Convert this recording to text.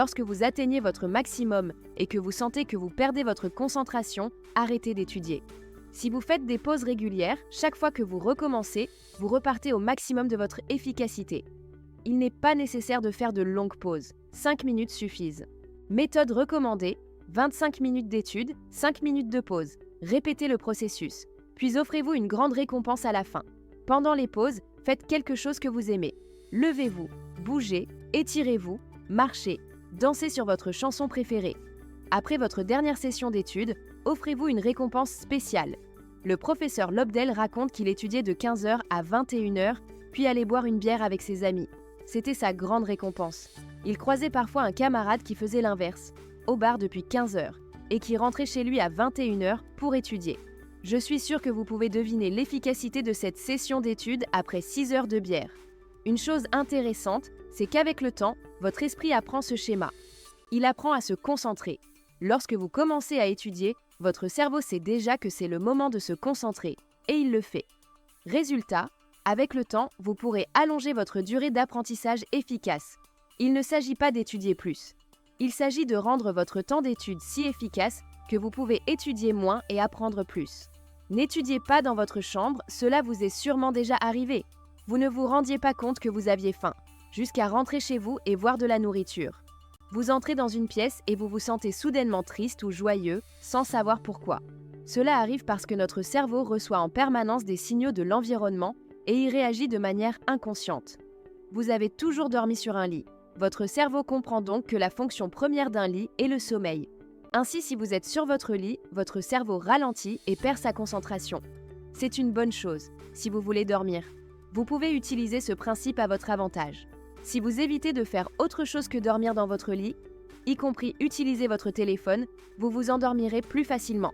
Lorsque vous atteignez votre maximum et que vous sentez que vous perdez votre concentration, arrêtez d'étudier. Si vous faites des pauses régulières, chaque fois que vous recommencez, vous repartez au maximum de votre efficacité. Il n'est pas nécessaire de faire de longues pauses, 5 minutes suffisent. Méthode recommandée, 25 minutes d'étude, 5 minutes de pause. Répétez le processus, puis offrez-vous une grande récompense à la fin. Pendant les pauses, faites quelque chose que vous aimez. Levez-vous, bougez, étirez-vous, marchez, dansez sur votre chanson préférée. Après votre dernière session d'études, offrez-vous une récompense spéciale. Le professeur Lobdell raconte qu'il étudiait de 15h à 21h, puis allait boire une bière avec ses amis. C'était sa grande récompense. Il croisait parfois un camarade qui faisait l'inverse, au bar depuis 15h, et qui rentrait chez lui à 21h pour étudier. Je suis sûre que vous pouvez deviner l'efficacité de cette session d'études après 6 heures de bière. Une chose intéressante, c'est qu'avec le temps, votre esprit apprend ce schéma. Il apprend à se concentrer. Lorsque vous commencez à étudier, votre cerveau sait déjà que c'est le moment de se concentrer, et il le fait. Résultat, avec le temps, vous pourrez allonger votre durée d'apprentissage efficace. Il ne s'agit pas d'étudier plus. Il s'agit de rendre votre temps d'étude si efficace que vous pouvez étudier moins et apprendre plus. N'étudiez pas dans votre chambre, cela vous est sûrement déjà arrivé. Vous ne vous rendiez pas compte que vous aviez faim, jusqu'à rentrer chez vous et voir de la nourriture. Vous entrez dans une pièce et vous vous sentez soudainement triste ou joyeux, sans savoir pourquoi. Cela arrive parce que notre cerveau reçoit en permanence des signaux de l'environnement et y réagit de manière inconsciente. Vous avez toujours dormi sur un lit. Votre cerveau comprend donc que la fonction première d'un lit est le sommeil. Ainsi, si vous êtes sur votre lit, votre cerveau ralentit et perd sa concentration. C'est une bonne chose, si vous voulez dormir. Vous pouvez utiliser ce principe à votre avantage. Si vous évitez de faire autre chose que dormir dans votre lit, y compris utiliser votre téléphone, vous vous endormirez plus facilement.